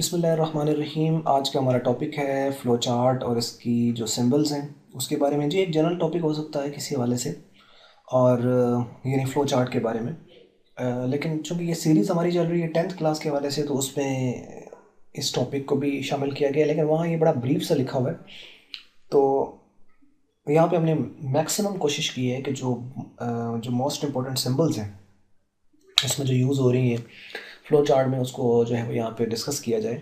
बिस्मिल्लाहिर्रहमानिर्रहीम। आज का हमारा टॉपिक है फ़्लो चार्ट और इसकी जो सिंबल्स हैं उसके बारे में। जी, एक जनरल टॉपिक हो सकता है किसी हवाले से, और यानी फ़्लो चार्ट के बारे में। लेकिन चूँकि ये सीरीज़ हमारी चल रही है 10th क्लास के हवाले से, तो उसमें इस टॉपिक को भी शामिल किया गया है, लेकिन वहाँ ये बड़ा ब्रीफ सा लिखा हुआ है। तो यहाँ पे हमने मैक्सिमम कोशिश की है कि जो मोस्ट इम्पोर्टेंट सिंबल्स हैं इसमें जो यूज़ हो रही हैं फ़्लो चार्ट में, उसको जो है वो यहाँ पे डिस्कस किया जाए।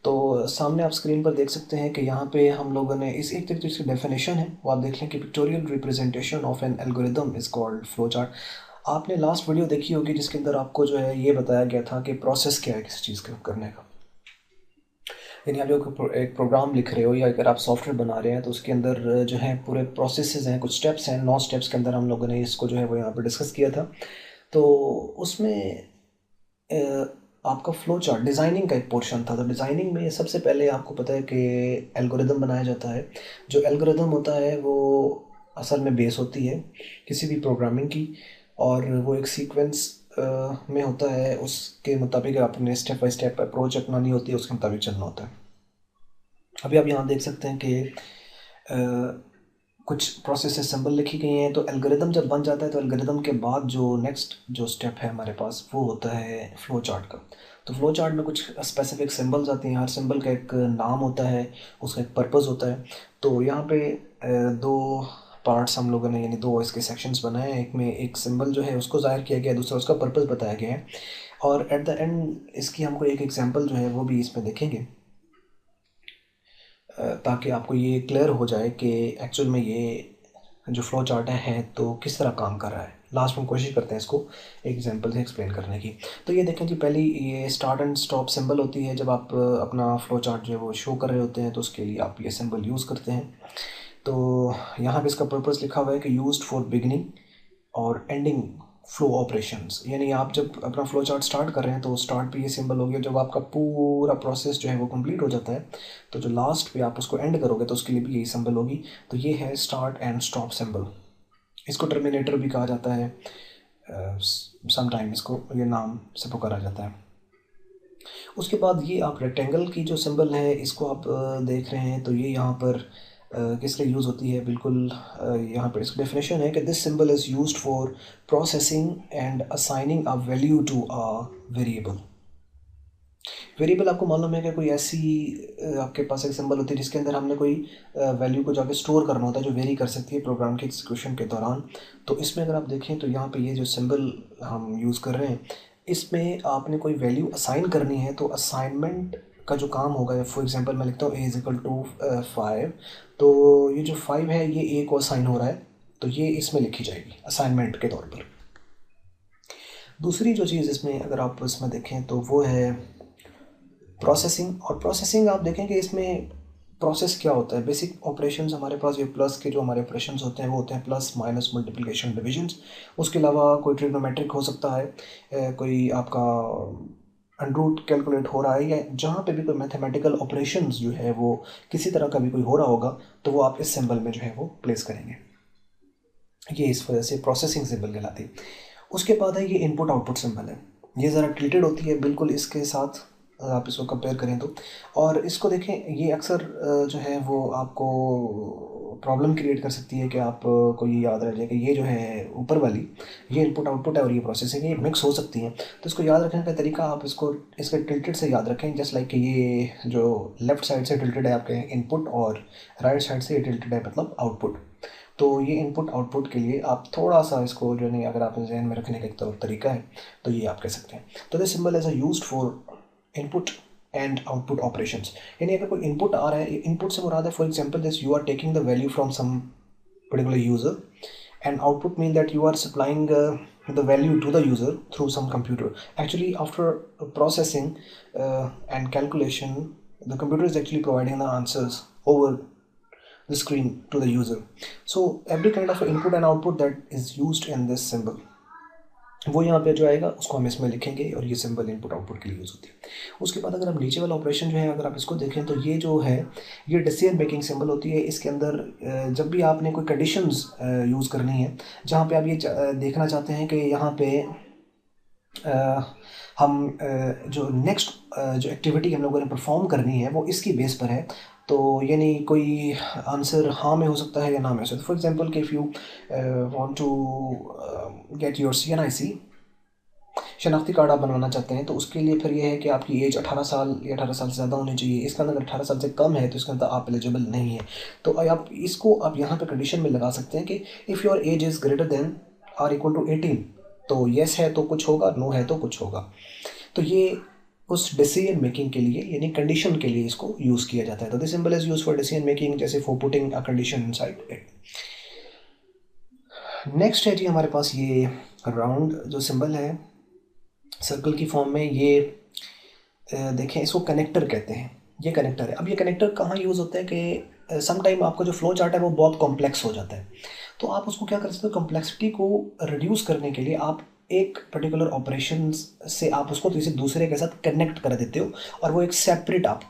तो सामने आप स्क्रीन पर देख सकते हैं कि यहाँ पे हम लोगों ने इस एक तरीके से डेफिनेशन है वो आप देख लें कि pictorial representation of N algorithm is called flow chart. आपने लास्ट वीडियो देखी होगी जिसके अंदर आपको जो है ये बताया गया था कि प्रोसेस क्या है किसी चीज़ का करने का। यानी आप जो एक प्रोग्राम लिख रहे हो या अगर आप सॉफ्टवेयर बना रहे हैं तो उसके अंदर जो है पूरे प्रोसेसेस हैं, कुछ स्टेप्स हैं, 9 स्टेप्स के अंदर हम लोगों ने इसको जो है वो यहाँ पर डिस्कस किया था। तो उसमें अ, आपका फ़्लो चार्ट डिज़ाइनिंग का एक पोर्शन था। तो डिज़ाइनिंग में सबसे पहले आपको पता है कि एल्गोरिदम बनाया जाता है। जो एल्गोरिदम होता है वो असल में बेस होती है किसी भी प्रोग्रामिंग की, और वो एक सीक्वेंस में होता है। उसके मुताबिक आपने स्टेप बाय स्टेप अप्रोच अपनानी होती है, उसके मुताबिक चलना होता है। अभी आप यहाँ देख सकते हैं कि कुछ प्रोसेस सिंबल लिखी गई हैं। तो एल्गोरिदम जब बन जाता है तो एल्गोरिदम के बाद जो नेक्स्ट जो स्टेप है हमारे पास वो होता है फ़्लो चार्ट का। तो फ़्लो चार्ट में कुछ स्पेसिफिक सिंबल्स आते हैं, हर सिंबल का एक नाम होता है, उसका एक पर्पस होता है। तो यहाँ पे दो पार्ट्स हम लोगों ने, यानी दो इसके सेक्शंस बनाए हैं। एक में एक सिंबल जो है उसको ज़ाहिर किया गया है, दूसरा उसका पर्पस बताया गया है, और एट द एंड इसकी हमको एक एग्जांपल जो है वो भी इसमें देखेंगे, ताकि आपको ये क्लियर हो जाए कि एक्चुअल में ये जो फ्लो चार्ट है तो किस तरह काम कर रहा है। लास्ट में कोशिश करते हैं इसको एग्जांपल से एक्सप्लेन करने की। तो ये देखें जी, पहली ये स्टार्ट एंड स्टॉप सिंबल होती है। जब आप अपना फ्लो चार्ट जो है वो शो कर रहे होते हैं तो उसके लिए आप ये सिंबल यूज़ करते हैं। तो यहाँ पे इसका पर्पस लिखा हुआ है कि यूज्ड फॉर बिगनिंग और एंडिंग फ्लो ऑपरेशंस। यानी आप जब अपना फ्लो चार्ट स्टार्ट कर रहे हैं तो स्टार्ट पे ये सिंबल हो गया। जब आपका पूरा प्रोसेस जो है वो कंप्लीट हो जाता है तो जो लास्ट पे आप उसको एंड करोगे तो उसके लिए भी यही सिंबल होगी। तो ये है स्टार्ट एंड स्टॉप सिंबल। इसको टर्मिनेटर भी कहा जाता है, समटाइम इसको ये नाम से पुकारा जाता है। उसके बाद ये आप रेक्टेंगल की जो सिंबल है इसको आप देख रहे हैं। तो ये यहाँ पर किस लिए यूज़ होती है, बिल्कुल यहाँ पर इसका डेफिनेशन है कि this symbol is used for processing and assigning a value to a variable. Variable आपको मालूम है कि कोई ऐसी आपके पास एक सिंबल होती है जिसके अंदर हमने कोई वैल्यू को जाके स्टोर करना होता है जो वेरी कर सकती है प्रोग्राम के एग्जीक्यूशन के दौरान। तो इसमें अगर आप देखें तो यहाँ पे ये जो सिंबल हम यूज़ कर रहे हैं इसमें आपने कोई वैल्यू असाइन करनी है। तो असाइनमेंट का जो काम होगा, फॉर एग्जांपल मैं लिखता हूँ ए इज़ इक्वल टू 5। तो ये जो 5 है ये ए को असाइन हो रहा है, तो ये इसमें लिखी जाएगी असाइनमेंट के तौर पर। दूसरी जो चीज़ इसमें अगर आप इसमें देखें तो वो है प्रोसेसिंग। और प्रोसेसिंग आप देखें कि इसमें प्रोसेस क्या होता है। बेसिक ऑपरेशंस हमारे पास ये प्लस के जो हमारे ऑपरेशंस होते हैं वो होते हैं प्लस, माइनस, मल्टीप्लिकेशन, डिविजन्स। उसके अलावा कोई ट्रिग्नोमेट्रिक हो सकता है, कोई आपका अंडरूट कैलकुलेट हो रहा है, या जहाँ पे भी कोई मैथमेटिकल ऑपरेशंस जो है वो किसी तरह का भी कोई हो रहा होगा तो वो आप इस सिंबल में जो है वो प्लेस करेंगे। ये इस वजह से प्रोसेसिंग सिंबल कहलाती है। उसके बाद है ये इनपुट आउटपुट सिंबल है। ये ज़रा टिल्टेड होती है बिल्कुल इसके साथ, आप इसको कंपेयर करें तो। और इसको देखें, ये अक्सर जो है वो आपको प्रॉब्लम क्रिएट कर सकती है कि आपको ये याद रह जाए कि ये जो है ऊपर वाली ये इनपुट आउटपुट है और ये प्रोसेसिंग है, ये मिक्स हो सकती है। तो इसको याद रखने का तरीका आप इसको इसके टिल्टेड से याद रखें। जस्ट लाइक कि ये जो लेफ़्ट साइड से टिल्टेड है आपके इनपुट और राइट साइड से ये टिल्टेड है मतलब आउटपुट। तो ये इनपुट आउटपुट के लिए आप थोड़ा सा इसको जो नहीं, अगर आपने जहन में रखने का एक तरीका है तो ये आप कह सकते हैं। तो this symbol is used for input and output operations. यानी अगर कोई इनपुट आ रहा है, इनपुट से मुराद है for example this you are taking the value from some particular user, and output mean that you are supplying the value to the user through some computer. Actually after processing and calculation, the computer is actually providing the answers over the screen to the user. So every kind of input and output that is used in this symbol, वो यहाँ पे जो आएगा उसको हम इसमें लिखेंगे, और ये सिंबल इनपुट आउटपुट के लिए यूज़ होती है। उसके बाद अगर हम नीचे वाला ऑपरेशन जो है अगर आप इसको देखें तो ये जो है ये डिसीजन मेकिंग सिंबल होती है। इसके अंदर जब भी आपने कोई कंडीशंस यूज़ करनी है, जहाँ पे आप ये देखना चाहते हैं कि यहाँ पे हम जो नेक्स्ट जो एक्टिविटी हम लोगों ने परफॉर्म करनी है वो इसकी बेस पर है। तो यानी कोई आंसर हाँ में हो सकता है या ना में हो सकता है। फॉर एग्जांपल कि if you want to get your CNIC, शनाख्ती कार्ड आप बनवाना चाहते हैं, तो उसके लिए फिर ये है कि आपकी एज 18 साल या 18 साल से ज़्यादा होनी चाहिए। इसके अंदर अगर 18 साल से कम है तो इसके अंदर आप एलिजिबल नहीं है। तो आप इसको आप यहाँ पे कंडीशन में लगा सकते हैं कि if your age is greater than or equal to 18, तो येस है तो कुछ होगा, नो है तो कुछ होगा। तो ये उस डिसीजन मेकिंग के लिए यानी कंडीशन के लिए इसको यूज़ किया जाता है। तो this symbol is use for decision making, जैसे for putting a condition inside it. Next है जी हमारे पास ये राउंड जो सिंबल है सर्कल की फॉर्म में, ये देखें इसको कनेक्टर कहते हैं। ये कनेक्टर है। अब ये कनेक्टर कहाँ यूज़ होता है कि सम टाइम आपका जो फ्लो चार्ट है वो बहुत कॉम्प्लेक्स हो जाता है, तो आप उसको क्या कर सकते हो, कॉम्प्लेक्सिटी को रिड्यूस करने के लिए आप एक पर्टिकुलर ऑपरेशन से आप उसको किसी दूसरे के साथ कनेक्ट कर देते हो, और वो एक सेपरेट आप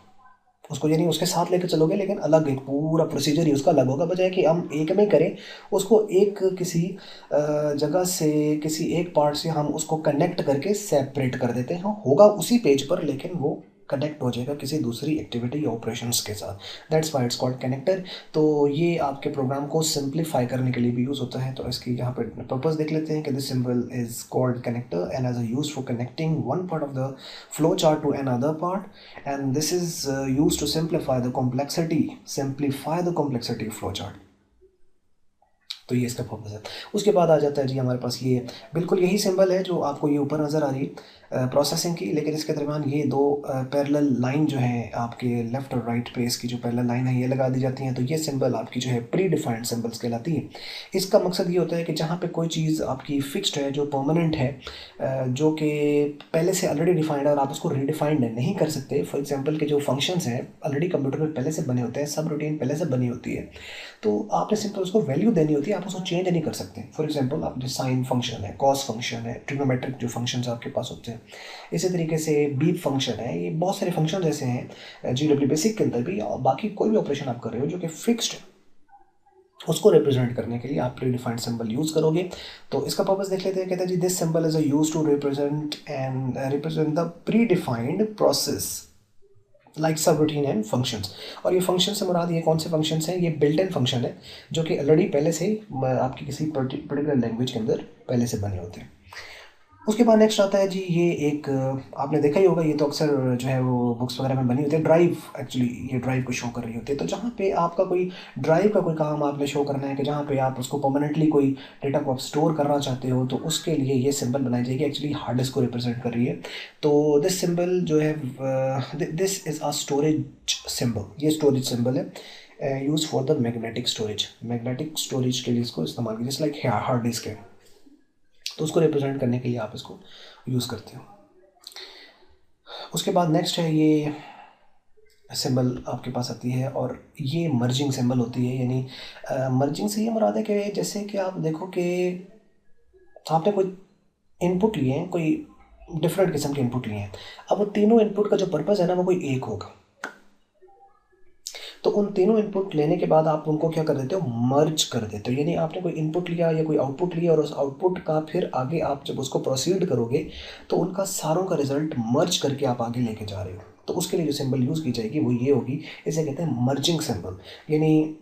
उसको यानी उसके साथ लेकर चलोगे, लेकिन अलग एक पूरा प्रोसीजर ही उसका अलग होगा, बजाय कि हम एक में करें उसको एक किसी जगह से किसी एक पार्ट से हम उसको कनेक्ट करके सेपरेट कर देते हैं। होगा उसी पेज पर लेकिन वो कनेक्ट हो जाएगा किसी दूसरी एक्टिविटी या ऑपरेशंस के साथ। That's why it's called connector. तो ये आपके प्रोग्राम को सिंप्लीफाई करने के लिए भी यूज़ होता है। तो इसकी यहाँ पे पर्पस देख लेते हैं कि this symbol is called connector and as a use for connecting one part of the flow chart to another part, and this is used to simplify the complexity of flow chart। तो ये इसका purpose है। उसके बाद आ जाता है जी हमारे पास ये बिल्कुल यही सिंबल है जो आपको ये ऊपर नज़र आ रही है प्रोसेसिंग की, लेकिन इसके दरमियान ये दो पैरेलल लाइन जो है आपके लेफ़्ट और राइट पे इसकी जो पैरेलल लाइन है ये लगा दी जाती हैं। तो ये सिंबल आपकी जो है प्री डिफाइंड सिंबल्स कहलाती है। इसका मकसद ये होता है कि जहाँ पे कोई चीज़ आपकी फिक्स्ड है, जो परमानेंट है, जो कि पहले से ऑलरेडी डिफाइंड है और आप उसको रीडिफाइंड नहीं कर सकते। फॉर एग्जाम्पल के जो फंक्शंस हैं ऑलरेडी कंप्यूटर में पहले से बने होते हैं, सब रूटीन पहले से बनी होती है, तो आपने सिंपल उसको वैल्यू देनी होती है, आप उसको चेंज नहीं कर सकते। फॉर एग्जांपल आप जो साइन फंक्शन है, कॉस फंक्शन है, ट्रिग्नोमेट्रिक जो फंक्शंस आपके पास होते हैं, इसी तरीके से बीप फंक्शन है, ये बहुत सारे फंक्शन ऐसे हैं GW बेसिक के अंदर भी, और बाकी कोई भी ऑपरेशन आप कर रहे हो जो कि फिक्स्ड है उसको रिप्रेजेंट करने के लिए आप प्री डिफाइंड सिंबल यूज़ करोगे। तो इसका पर्पस देख लेते हैं। कहते हैं जी this symbol is use to represent the predefined process like subroutine and functions. और ये फंक्शन से मुराद ये कौन से फंक्शंस हैं, ये बिल्ट इन फंक्शन है जो कि ऑलरेडी पहले से आपकी किसी पर्टिकुलर लैंग्वेज के अंदर पहले से बने होते हैं। उसके बाद नेक्स्ट आता है जी ये एक आपने देखा ही होगा, ये तो अक्सर जो है वो बुक्स वगैरह में बनी होती है, ड्राइव। एक्चुअली ये ड्राइव को शो कर रही होती है। तो जहाँ पे आपका कोई ड्राइव का कोई काम आपने शो करना है कि जहाँ पे आप उसको परमानेंटली कोई डेटा को आप स्टोर करना चाहते हो, तो उसके लिए ये सिंबल बनाई जाएगी। एक्चुअली हार्ड डिस्क को रिप्रेजेंट कर रही है। तो दिस सिंबल जो है this is a storage symbol, ये स्टोरेज सिंबल है use for the magnetic storage. Magnetic storage के लिए इसको इस्तेमाल कीजिए, जैसे लाइक हार्ड डिस्क है, तो उसको रिप्रेजेंट करने के लिए आप इसको यूज़ करते हो। उसके बाद नेक्स्ट है ये सिंबल आपके पास आती है, और ये मर्जिंग सिंबल होती है। यानी मर्जिंग से ये मुराद है कि जैसे कि आप देखो कि आपने कोई इनपुट लिए हैं, कोई डिफरेंट किस्म के इनपुट लिए हैं, अब वो तीनों इनपुट का जो पर्पज़ है ना वो कोई एक होगा। तो उन तीनों इनपुट लेने के बाद आप उनको क्या कर देते हो, मर्ज कर देते हो। यानी आपने कोई इनपुट लिया या कोई आउटपुट लिया, और उस आउटपुट का फिर आगे आप जब उसको प्रोसीड करोगे तो उनका सारों का रिजल्ट मर्ज करके आप आगे लेके जा रहे हो। तो उसके लिए जो सिंबल यूज़ की जाएगी वो ये होगी, इसे कहते हैं मर्जिंग सिंबल। यानी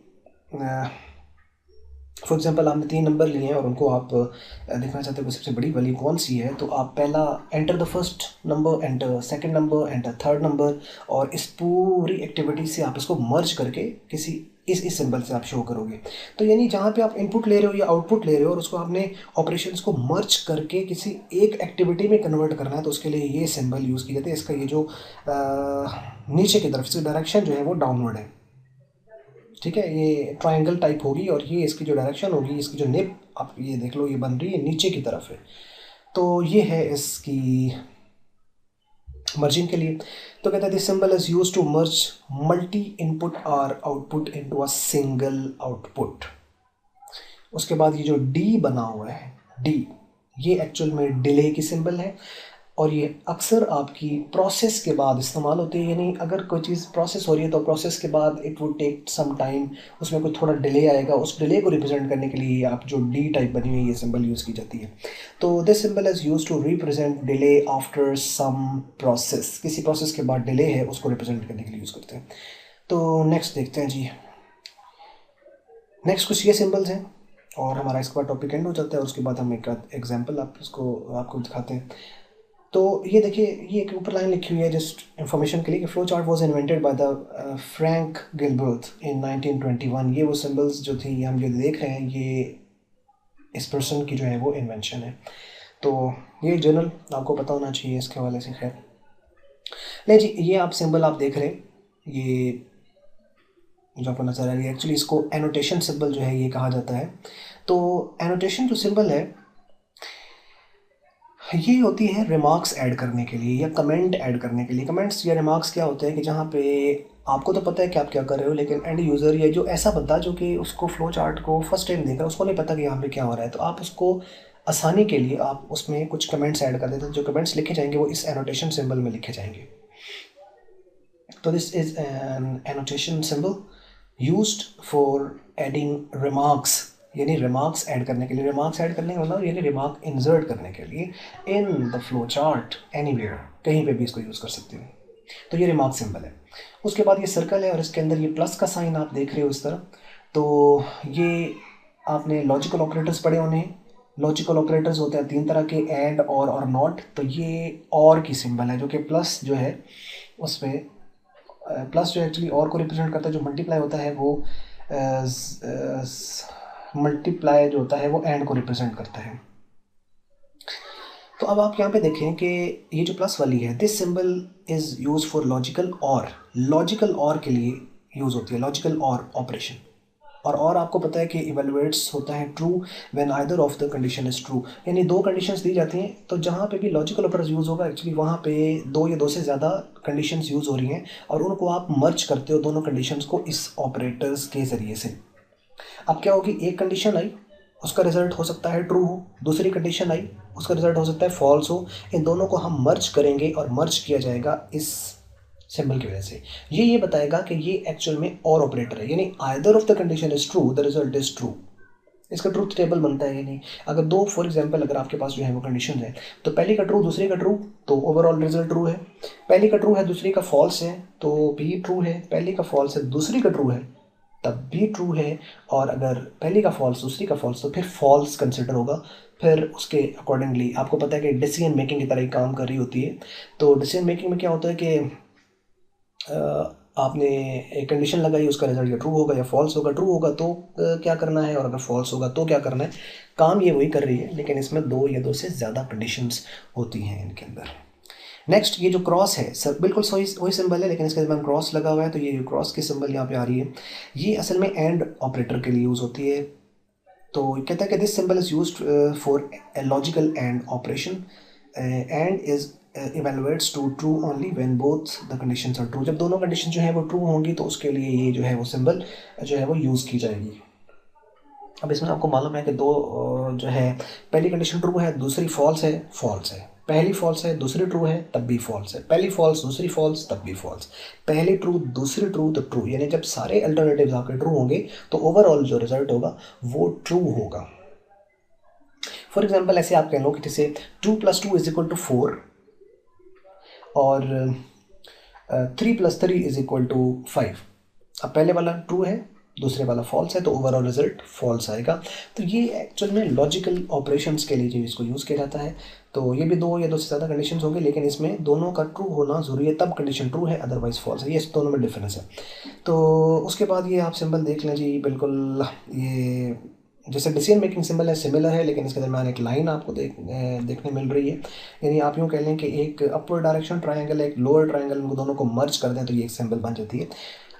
फॉर एग्जांपल आपने 3 नंबर लिए हैं और उनको आप देखना चाहते हो कि सबसे बड़ी वैल्यू कौन सी है, तो आप पहला enter the first number, enter second number, enter third number, और इस पूरी एक्टिविटी से आप इसको मर्ज करके किसी इस सिंबल से आप शो करोगे। तो यानी जहाँ पे आप इनपुट ले रहे हो या आउटपुट ले रहे हो और उसको आपने ऑपरेशंस को मर्ज करके किसी एक एक्टिविटी में कन्वर्ट करना है, तो उसके लिए ये सिंबल यूज़ किया जाता है। इसका ये जो नीचे की तरफ इसकी डायरेक्शन जो है वो डाउनवर्ड है, ठीक है, ये ट्रायंगल टाइप होगी, और ये इसकी जो डायरेक्शन होगी, इसकी जो निप आप ये देख लो ये बन रही है नीचे की तरफ है। तो ये है इसकी मर्जिंग के लिए। तो कहते हैं this symbol is use to merge multi input और output into a single output. उसके बाद ये जो डी बना हुआ है, डी, ये एक्चुअल में डिले की सिंबल है। और ये अक्सर आपकी प्रोसेस के बाद इस्तेमाल होती है, यानी अगर कोई चीज़ प्रोसेस हो रही है तो प्रोसेस के बाद it would take some time, उसमें कोई थोड़ा डिले आएगा, उस डिले को रिप्रेजेंट करने के लिए आप जो डी टाइप बनी हुई ये सिंबल यूज़ की जाती है। तो this symbol is use to represent delay after some process, किसी प्रोसेस के बाद डिले है उसको रिप्रेजेंट करने के लिए यूज़ करते हैं। तो नेक्स्ट देखते हैं जी, नेक्स्ट कुछ ये सिंबल्स हैं और हमारा इसके बाद टॉपिक एंड हो जाता है। उसके बाद हम एक एग्जाम्पल आपको दिखाते हैं। तो ये देखिए, ये एक ऊपर लाइन लिखी हुई है जस्ट इंफॉर्मेशन के लिए कि flow chart was invented by the Frank Gilbert in 1921। ये वो सिंबल्स जो थी हम जो देख रहे हैं ये इस पर्सन की जो है वो इन्वेंशन है। तो ये जर्नल आपको पता होना चाहिए इसके हवाले से। खैर नहीं जी, ये आप सिंबल आप देख रहे हैं, ये जो आपको नज़र आ रही है, एक्चुअली इसको एनोटेशन सिंबल जो है ये कहा जाता है। तो एनोटेशन जो सिंबल है ये होती है रिमार्क्स ऐड करने के लिए या कमेंट ऐड करने के लिए। कमेंट्स या रिमार्क्स क्या होते हैं कि जहाँ पे आपको तो पता है कि आप क्या कर रहे हो, लेकिन एंड यूज़र या जो ऐसा बंदा जो कि उसको फ्लो चार्ट को फर्स्ट टाइम देख रहा है उसको नहीं पता कि यहाँ पे क्या हो रहा है, तो आप उसको आसानी के लिए आप उसमें कुछ कमेंट्स ऐड कर देते हैं। जो कमेंट्स लिखे जाएंगे वो इस एनोटेशन सिंबल में लिखे जाएंगे। तो this is an annotation symbol used for adding remarks, यानी रिमार्क्स ऐड करने के लिए। रिमार्क्स ऐड करने का मतलब यानी रिमार्क इंसर्ट करने के लिए in the flow chart anywhere, कहीं पे भी इसको यूज़ कर सकते हो। तो ये रिमार्क सिंबल है। उसके बाद ये सर्कल है और इसके अंदर ये प्लस का साइन आप देख रहे हो इस तरह। तो ये आपने लॉजिकल ऑपरेटर्स पढ़े होने हैं। लॉजिकल ऑपरेटर्स होते हैं तीन तरह के, एंड और नॉट। तो ये और की सिंबल है जो कि प्लस जो है उसमें प्लस जो एक्चुअली और को रिप्रेजेंट करता है, जो मल्टीप्लाई होता है वो मल्टीप्लाई जो होता है वो एंड को रिप्रेजेंट करता है। तो अब आप यहाँ पे देखें कि ये जो प्लस वाली है, this symbol is use for logical और। लॉजिकल और के लिए यूज़ होती है, लॉजिकल और ऑपरेशन। और आपको पता है कि इवेलुएट्स होता है true when either of the condition is true, यानी दो कंडीशंस दी जाती हैं। तो जहाँ पे भी लॉजिकल ऑपरेटर यूज़ होगा एक्चुअली वहाँ पे दो या दो से ज़्यादा कंडीशंस यूज़ हो रही हैं और उनको आप मर्ज करते हो दोनों कंडीशंस को इस ऑपरेटर्स के ज़रिए से। अब क्या होगी, एक कंडीशन आई उसका रिजल्ट हो सकता है ट्रू हो, दूसरी कंडीशन आई उसका रिजल्ट हो सकता है फॉल्स हो। इन दोनों को हम मर्ज करेंगे और मर्ज किया जाएगा इस सिंबल की वजह से। ये बताएगा कि ये एक्चुअल में और ऑपरेटर है, यानी either of the condition is true the result is true. इसका ट्रूथ टेबल बनता है। यानी अगर दो फॉर एग्जांपल अगर आपके पास जो है वो कंडीशन है, तो पहली का ट्रू दूसरी का ट्रू, तो ओवरऑल रिजल्ट ट्रू है। पहली का ट्रू है दूसरी का फॉल्स है तो भी ट्रू है। पहली का फॉल्स है दूसरी का ट्रू है तब भी ट्रू है। और अगर पहली का फॉल्स दूसरी का फॉल्स तो फिर फॉल्स कंसिडर होगा। फिर उसके अकॉर्डिंगली आपको पता है कि डिसीजन मेकिंग की तरह ही काम कर रही होती है। तो डिसीजन मेकिंग में क्या होता है कि आपने एक कंडीशन लगाई, उसका रिजल्ट या ट्रू होगा या फॉल्स होगा। ट्रू होगा तो क्या करना है और अगर फॉल्स होगा तो क्या करना है। काम ये वही कर रही है, लेकिन इसमें दो या दो से ज़्यादा कंडीशंस होती हैं इनके अंदर। नेक्स्ट ये जो क्रॉस है सर बिल्कुल वही सिंबल है, लेकिन इसके अंदर क्रॉस लगा हुआ है। तो ये जो क्रॉस की सिंबल यहाँ पे आ रही है ये असल में एंड ऑपरेटर के लिए यूज़ होती है। तो कहता है कि this symbol is used for a logical and operation and is evaluates to true only when both the conditions are true. जब दोनों कंडीशन जो है वो ट्रू होंगी तो उसके लिए ये जो है वो सिंबल जो है वो यूज़ की जाएगी। अब इसमें आपको मालूम है कि दो जो है पहली कंडीशन ट्रू है दूसरी फॉल्स है, फॉल्स है। पहली फॉल्स है दूसरी ट्रू है तब भी फॉल्स है। पहली फॉल्स दूसरी फॉल्स तब भी फॉल्स। पहली ट्रू दूसरी ट्रू तो ट्रू, यानी जब सारे अल्टरनेटिव्स आपके ट्रू होंगे तो ओवरऑल जो रिजल्ट होगा वो ट्रू होगा। फॉर एग्जाम्पल ऐसे आप कह लो कि जैसे 2 + 2 = 4 और 3 + 3 = 5। अब पहले वाला ट्रू है दूसरे वाला फॉल्स है तो ओवरऑल रिजल्ट फॉल्स आएगा। तो ये एक्चुअल में लॉजिकल ऑपरेशंस के लिए जो इसको यूज़ किया जाता है। तो ये भी दो या दो से ज़्यादा कंडीशन होंगे, लेकिन इसमें दोनों का ट्रू होना ज़रूरी है, तब कंडीशन ट्रू है अदरवाइज फॉल्स है। ये इस दोनों में डिफरेंस है। तो उसके बाद ये आप सिंबल देख लें जी, बिल्कुल ये जैसे डिसीजन मेकिंग सिंबल है सिमिलर है, लेकिन इसके दरमियान एक लाइन आपको देखने मिल रही है। यानी आप यूँ कह लें कि एक अपवर्ड डायरेक्शन ट्रायंगल है एक लोअर ट्रायंगल, इनको दोनों को मर्ज कर दें तो ये एक सिंबल बन जाती है।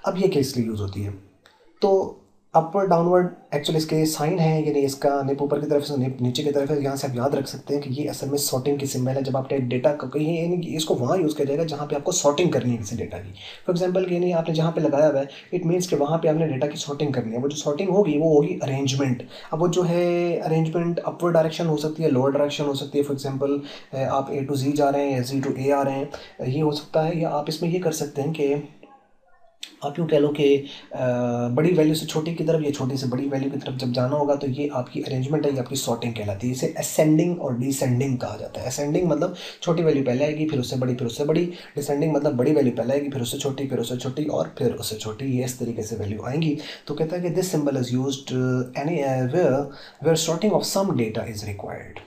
अब ये किस लिए यूज़ होती है, तो अपवर्ड डाउनवर्ड एक्चुअली इसके साइन है, यानी इसका निप ऊपर की तरफ से निप नीचे की तरफ है। यहाँ से आप याद रख सकते हैं कि ये असल में सॉर्टिंग की सिंबल है। जब आपने डेटा को कहीं, यानी कि इसको वहाँ यूज़ किया जाएगा जहाँ पे आपको सॉर्टिंग करनी है किसी डेटा की। फॉर एग्जांपल यानी आपने जहाँ पे लगाया हुआ है, इट मीन्स कि वहाँ पे आपने डेटा की सॉर्टिंग करनी है। वो जो सॉर्टिंग होगी वो होगी अरेंजमेंट। अब वो जो है अरेंजमेंट अपवर्ड डायरेक्शन हो सकती है, लोअर डायरेक्शन हो सकती है। फॉर एग्जाम्पल आप A to Z जा रहे हैं या Z to A आ रहे हैं, ये हो सकता है। या आप इसमें ये कर सकते हैं कि आप यूँ कह लो कि बड़ी वैल्यू से छोटी की तरफ या छोटी से बड़ी वैल्यू की तरफ जब जाना होगा तो ये आपकी अरेंजमेंट है, ये आपकी सॉर्टिंग कहलाती है। इसे असेंडिंग और डिसेंडिंग कहा जाता है। असेंडिंग मतलब छोटी वैल्यू पहले आएगी, फिर उससे बड़ी, फिर उससे बड़ी। डिसेंडिंग मतलब बड़ी वैल्यू पहले आएगी, फिर उससे छोटी, फिर उससे छोटी और फिर उससे छोटी। ये इस तरीके से वैल्यू आएंगी। तो कहता है कि this symbol is used anywhere sorting of some data is required.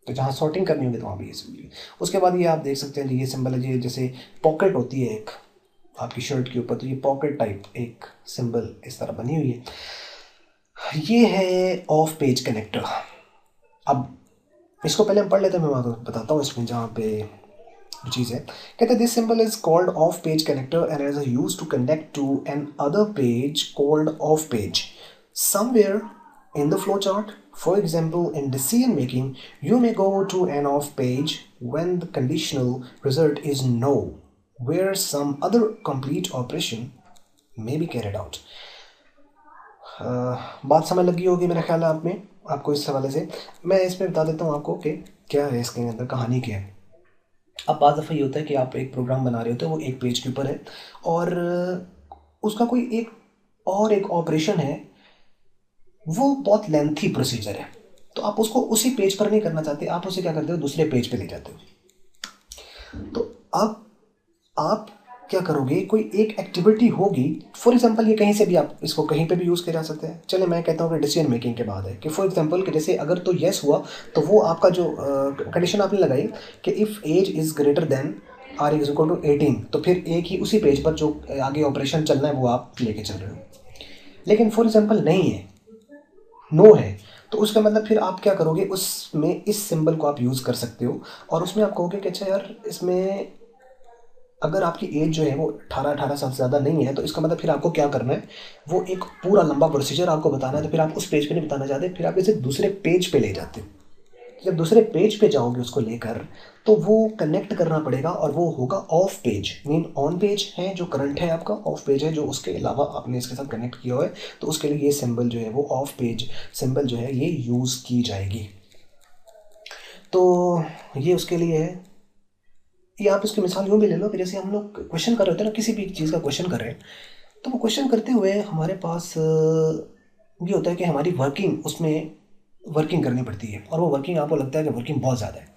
तो जहाँ सॉर्टिंग करनी होगी तो वहाँ भी ये सिंबल। उसके बाद ये आप देख सकते हैं ये सिंबल है, ये जैसे पॉकेट होती है एक आपकी शर्ट के ऊपर, तो ये पॉकेट टाइप एक सिंबल इस तरह बनी हुई है। ये है ऑफ पेज कनेक्टर। अब इसको पहले हम पढ़ लेते हैं, मैं आपको बताता हूँ इसमें जहाँ पे जो चीज़ है। कहते हैं this symbol is called off page connector and is used to connect to another page called off page somewhere in the flowchart. For example, in decision making, you may go to an off page when the conditional result is no, where some other complete operation may be carried out. बात समझ लगी होगी मेरा ख्याल है आप में, आपको इस हवाले से। मैं इसमें बता देता हूँ आपको कि क्या है इसके अंदर, कहानी क्या है। अब बाज़ दफ़ा ये होता है कि आप एक प्रोग्राम बना रहे होते हो, वो एक पेज के ऊपर है और उसका कोई एक ऑपरेशन है, वो बहुत लेंथी प्रोसीजर है। तो आप उसको उसी पेज पर नहीं करना चाहते, आप उसे क्या करते हो, दूसरे पेज पे ले जाते हो। तो अब आप क्या करोगे, कोई एक एक्टिविटी होगी। फॉर एग्जांपल ये कहीं से भी आप इसको कहीं पे भी यूज़ किया जा सकता है। चले मैं कहता हूँ कि डिसीजन मेकिंग के बाद है कि फॉर एग्जांपल कि जैसे अगर तो येस हुआ तो वो आपका जो कंडीशन आपने लगाई कि if age is greater than or is equal to 18, तो फिर एक ही उसी पेज पर जो आगे ऑपरेशन चलना है वो आप लेके चल रहे हो। लेकिन फॉर एग्जाम्पल नहीं है, नो है, तो उसका मतलब फिर आप क्या करोगे, उसमें इस सिंबल को आप यूज़ कर सकते हो और उसमें आप कहोगे कि अच्छा यार, इसमें अगर आपकी एज जो है वो 18 साल से ज़्यादा नहीं है तो इसका मतलब फिर आपको क्या करना है, वो एक पूरा लंबा प्रोसीजर आपको बताना है। तो फिर आप उस पेज पे नहीं बताना चाहते, फिर आप इसे दूसरे पेज पे ले जाते हो। जब दूसरे पेज पे जाओगे उसको लेकर तो वो कनेक्ट करना पड़ेगा और वो होगा of page. Mean on page है जो करंट है आपका, ऑफ पेज है जो उसके अलावा आपने इसके साथ कनेक्ट किया हुआ है। तो उसके लिए ये सिंबल जो है वो ऑफ पेज सिंबल जो है ये यूज़ की जाएगी। तो ये उसके लिए है। ये आप इसकी मिसाल यूँ भी ले लो कि जैसे हम लोग क्वेश्चन कर रहे होते हैं ना, किसी भी चीज़ का क्वेश्चन कर रहे हैं, तो वो क्वेश्चन करते हुए हमारे पास ये होता है कि हमारी वर्किंग उसमें वर्किंग करनी पड़ती है और वो वर्किंग आपको लगता है कि वर्किंग बहुत ज़्यादा है।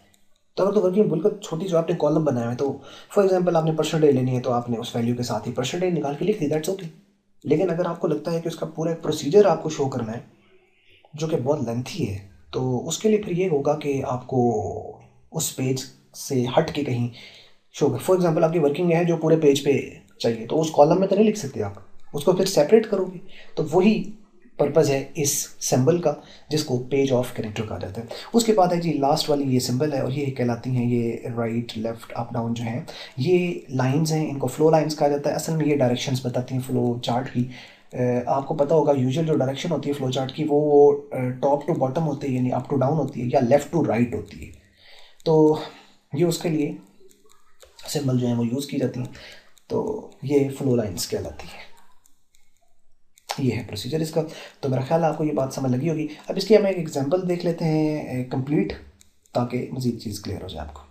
तो अगर तो वर्किंग बिल्कुल छोटी जो आपने कॉलम बनाया है, तो फॉर एग्जांपल आपने परसेंटेज लेनी है तो आपने उस वैल्यू के साथ ही परसेंटेज निकाल के लिख दी, दैट्स ओके। लेकिन अगर आपको लगता है कि उसका पूरा एक प्रोसीजर आपको शो करना है जो कि बहुत लेंथी है, तो उसके लिए फिर ये होगा कि आपको उस पेज से हट के कहीं शो कर। फॉर एग्जांपल आपकी वर्किंग है जो पूरे पेज पे चाहिए, तो उस कॉलम में तो नहीं लिख सकते आप, उसको फिर सेपरेट करोगे। तो वही पर्पज़ है इस सिंबल का, जिसको पेज ऑफ कैरेक्टर कहा जाता है। उसके बाद है जी लास्ट वाली ये सिंबल है और ये कहलाती हैं ये राइट लेफ्ट अप डाउन जो हैं ये लाइंस हैं, इनको फ्लो लाइंस कहा जाता है। असल में ये डायरेक्शंस बताती हैं फ्लो चार्ट की। आपको पता होगा यूजुअल जो डायरेक्शन होती है फ्लो चार्ट की वो टॉप टू बॉटम होती है, यानी अप टू डाउन होती है या लेफ़्ट टू राइट होती है। तो ये उसके लिए सिंबल जो है वो यूज़ की जाती हैं। तो ये फ्लो लाइंस कहलाती है। ये है प्रोसीजर इसका। तो मेरा ख्याल है आपको ये बात समझ लगी होगी। अब इसकी हम एक एग्जांपल देख लेते हैं कंप्लीट, ताकि मज़ीद चीज़ क्लियर हो जाए आपको।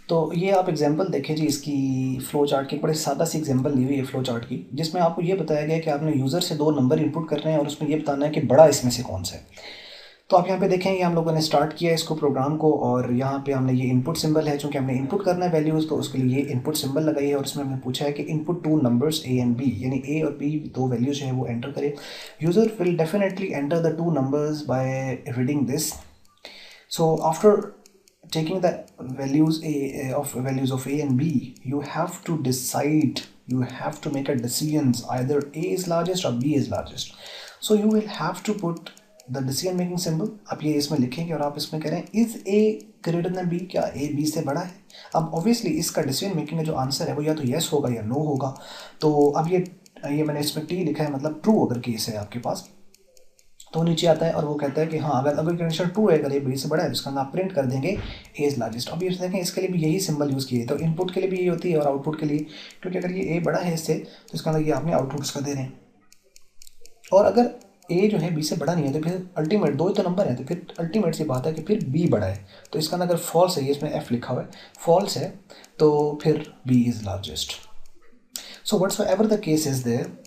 तो ये आप एग्जांपल देखें जी, इसकी फ़्लो चार्ट की बड़ी सादा सी एग्जांपल ली हुई है फ़्लो चार्ट की, जिसमें आपको ये बताया गया है कि आपने यूज़र से 2 नंबर इनपुट करने हैं और उसमें ये बताना है कि बड़ा इसमें से कौन सा है। तो आप यहाँ पे देखें, ये हम लोगों ने स्टार्ट किया इसको प्रोग्राम को और यहाँ पे हमने ये इनपुट सिंबल है, चूँकि हमने इनपुट करना है वैल्यूज़, तो उसके लिए ये इनपुट सिंबल लगाई है और उसमें हमने पूछा है कि input 2 numbers A and B, यानी ए और बी 2 वैल्यूज़ जो है वो एंटर करें। User will definitely enter the 2 numbers by reading this. So after taking the values of a and b, you have to decide, you have to make a decisions, either a is largest or b is largest. So you will have to put the decision making symbol। आप ये इसमें लिखेंगे और आप इसमें कह रहे हैं is a greater than b, क्या a b से बड़ा है। अब ऑब्वियसली इसका डिसीजन मेकिंग का जो आंसर है वो या तो येस होगा या नो होगा। तो अब ये ये मैंने इसमें टी लिखा है, मतलब ट्रू अगर केस है आपके पास तो नीचे आता है और वो कहता है कि हाँ अगर अगर कंडीशन ट्रू है, अगर ये बी से बड़ा है तो इसका अंदर आप प्रिंट कर देंगे ए इज़ लार्जेस्ट। अब ये देखें इसके लिए भी यही सिंबल यूज़ किए, तो इनपुट के लिए भी यही होती है और आउटपुट के लिए, क्योंकि अगर ये ए बड़ा है इससे तो इसका अंदर ये आपने आउटपुट उसका दे रहे हैं। और अगर ए जो है बी से बड़ा नहीं है तो फिर अल्टीमेट दो ही तो नंबर है, तो फिर अल्टीमेट सी बात है कि फिर बी बड़ा है, तो इसका अंदर अगर फॉल्स है, ये इसमें एफ लिखा हुआ है, फॉल्स है तो फिर B is largest. So whatever the case is there,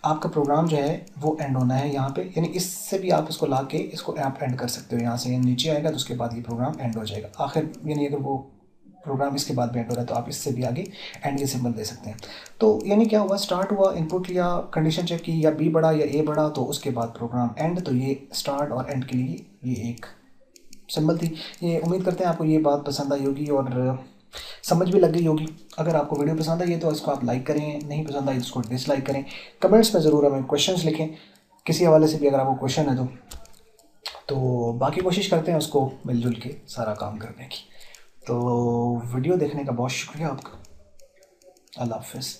आपका प्रोग्राम जो है वो एंड होना है यहाँ पे, यानी इससे भी आप इसको ला के इसको आप एंड कर सकते हो, यहाँ से नीचे आएगा तो उसके बाद ये प्रोग्राम एंड हो जाएगा आखिर, यानी अगर वो प्रोग्राम इसके बाद भी एंड हो रहा है तो आप इससे भी आगे एंड के सिंबल दे सकते हैं। तो यानी क्या हुआ, स्टार्ट हुआ, इनपुट लिया, कंडीशन चेक की, या बी बड़ा या ए बड़ा, तो उसके बाद प्रोग्राम एंड, तो ये स्टार्ट और एंड के लिए ये एक सिंबल थी। ये उम्मीद करते हैं आपको ये बात पसंद आई होगी और समझ भी लग गई होगी। अगर आपको वीडियो पसंद आई है तो इसको आप लाइक करें, नहीं पसंद आई तो इसको डिसलाइक करें। कमेंट्स में ज़रूर हमें क्वेश्चंस लिखें किसी हवाले से भी अगर आपको क्वेश्चन है तो बाकी कोशिश करते हैं उसको मिलजुल के सारा काम करने की। तो वीडियो देखने का बहुत शुक्रिया आपका। अल्लाह हाफ़िज़।